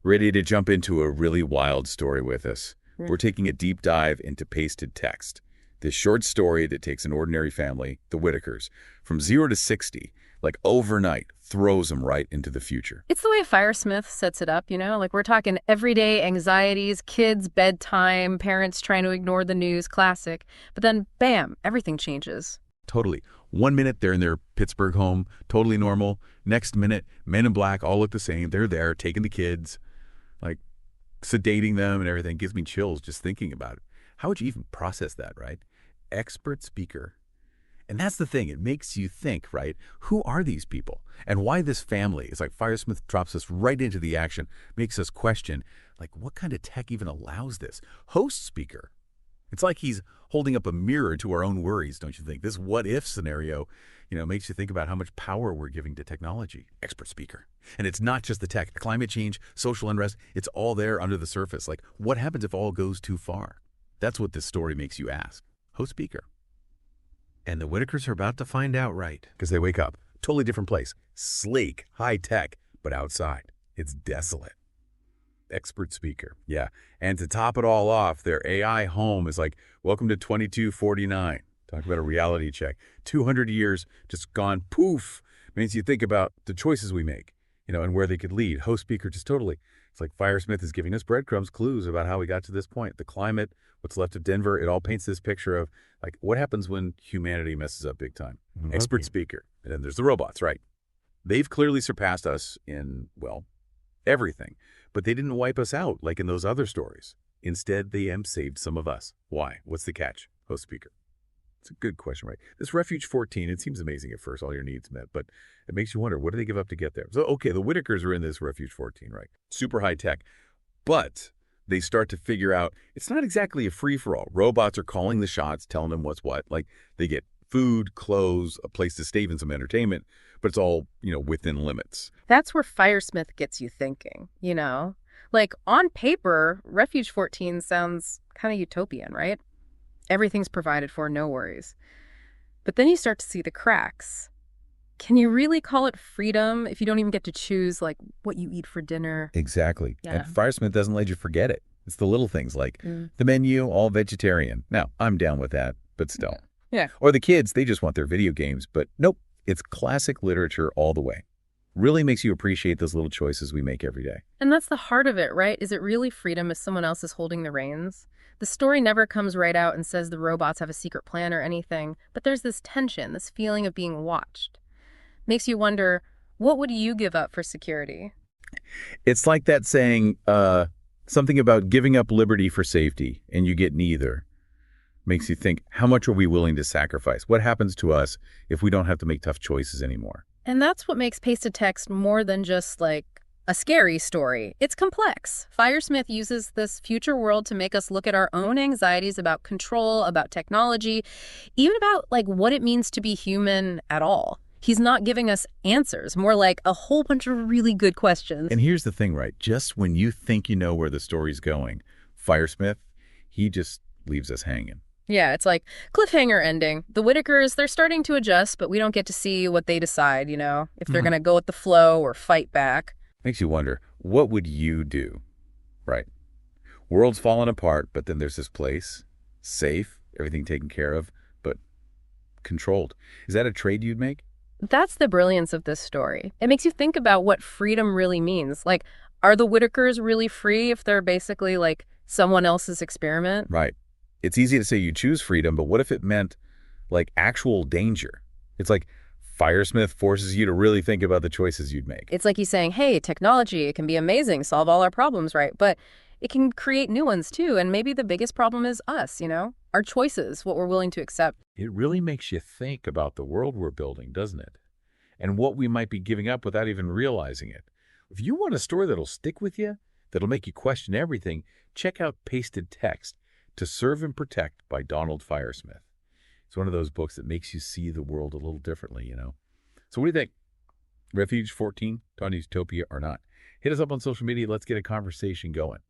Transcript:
Ready to jump into a really wild story with us? Yeah. We're taking a deep dive into Pasted Text, this short story that takes an ordinary family, the Whitakers, from 0 to 60, like overnight, throws them right into the future. It's the way Firesmith sets it up, like we're talking everyday anxieties, kids, bedtime, parents trying to ignore the news, classic. But then, bam, everything changes. Totally. 1 minute, they're in their Pittsburgh home, totally normal. Next minute, Men in Black all look the same. They're there, taking the kids, like sedating them and everything. Gives me chills just thinking about it. How would you even process that, right? Expert speaker. And that's the thing. It makes you think, right? Who are these people? And why this family? It's like Firesmith drops us right into the action, makes us question, like, what kind of tech even allows this? Host speaker. It's like he's holding up a mirror to our own worries, don't you think? This what-if scenario, makes you think about how much power we're giving to technology. Expert speaker. And it's not just the tech. Climate change, social unrest, it's all there under the surface. Like, what happens if all goes too far? That's what this story makes you ask. Host speaker. And the Whitakers are about to find out, right? Because they wake up. Totally different place. Sleek, high-tech, but outside. It's desolate. Expert speaker. Yeah. And to top it all off, their AI home is like, welcome to 2249. Talk about a reality check. 200 years just gone poof. Means you think about the choices we make, and where they could lead. Host speaker just totally. It's like Firesmith is giving us breadcrumbs, clues about how we got to this point. The climate, what's left of Denver, it all paints this picture of, like, what happens when humanity messes up big time. Okay. Expert speaker. And then there's the robots, right? They've clearly surpassed us in, everything. But they didn't wipe us out like in those other stories. Instead, they saved some of us. Why? What's the catch? Host speaker. It's a good question, right? This Refuge 14, it seems amazing at first, all your needs met, but it makes you wonder, what do they give up to get there? So, okay, the Whitakers are in this Refuge 14, right? Super high tech. But they start to figure out it's not exactly a free-for-all. Robots are calling the shots, telling them what's what. Like, they get food, clothes, a place to stay, and some entertainment, but it's all, within limits. That's where Firesmith gets you thinking, Like, on paper, Refuge 14 sounds kind of utopian, right? Everything's provided for, no worries. But then you start to see the cracks. Can you really call it freedom if you don't even get to choose, like, what you eat for dinner? Exactly. Yeah. And Firesmith doesn't let you forget it. It's the little things like the menu, all vegetarian. Now, I'm down with that, but still. Yeah. Or the kids, they just want their video games, but nope, it's classic literature all the way. Really makes you appreciate those little choices we make every day. And that's the heart of it, right? Is it really freedom if someone else is holding the reins? The story never comes right out and says the robots have a secret plan or anything, but there's this tension, this feeling of being watched. Makes you wonder, what would you give up for security? It's like that saying, something about giving up liberty for safety, and you get neither. Makes you think, how much are we willing to sacrifice? What happens to us if we don't have to make tough choices anymore? And that's what makes Pasted Text more than just, like, a scary story. It's complex. Firesmith uses this future world to make us look at our own anxieties about control, about technology, even about, like, what it means to be human at all. He's not giving us answers, more like a whole bunch of really good questions. And here's the thing, right? Just when you think you know where the story's going, Firesmith, he just leaves us hanging. Yeah, it's like cliffhanger ending. The Whitakers, they're starting to adjust, but we don't get to see what they decide, if they're going to go with the flow or fight back. Makes you wonder, what would you do? Right. World's falling apart, but then there's this place, safe, everything taken care of, but controlled. Is that a trade you'd make? That's the brilliance of this story. It makes you think about what freedom really means. Like, are the Whitakers really free if they're basically like someone else's experiment? Right. It's easy to say you choose freedom, but what if it meant, like, actual danger? It's like Firesmith forces you to really think about the choices you'd make. It's like he's saying, hey, technology, it can be amazing, solve all our problems, right? But it can create new ones too, and maybe the biggest problem is us, our choices, what we're willing to accept. It really makes you think about the world we're building, doesn't it? And what we might be giving up without even realizing it. If you want a story that'll stick with you, that'll make you question everything, check out Pasted Text, To Serve and Protect by Donald Firesmith. It's one of those books that makes you see the world a little differently, So what do you think? Refuge 14, Tawny Utopia or not? Hit us up on social media. Let's get a conversation going.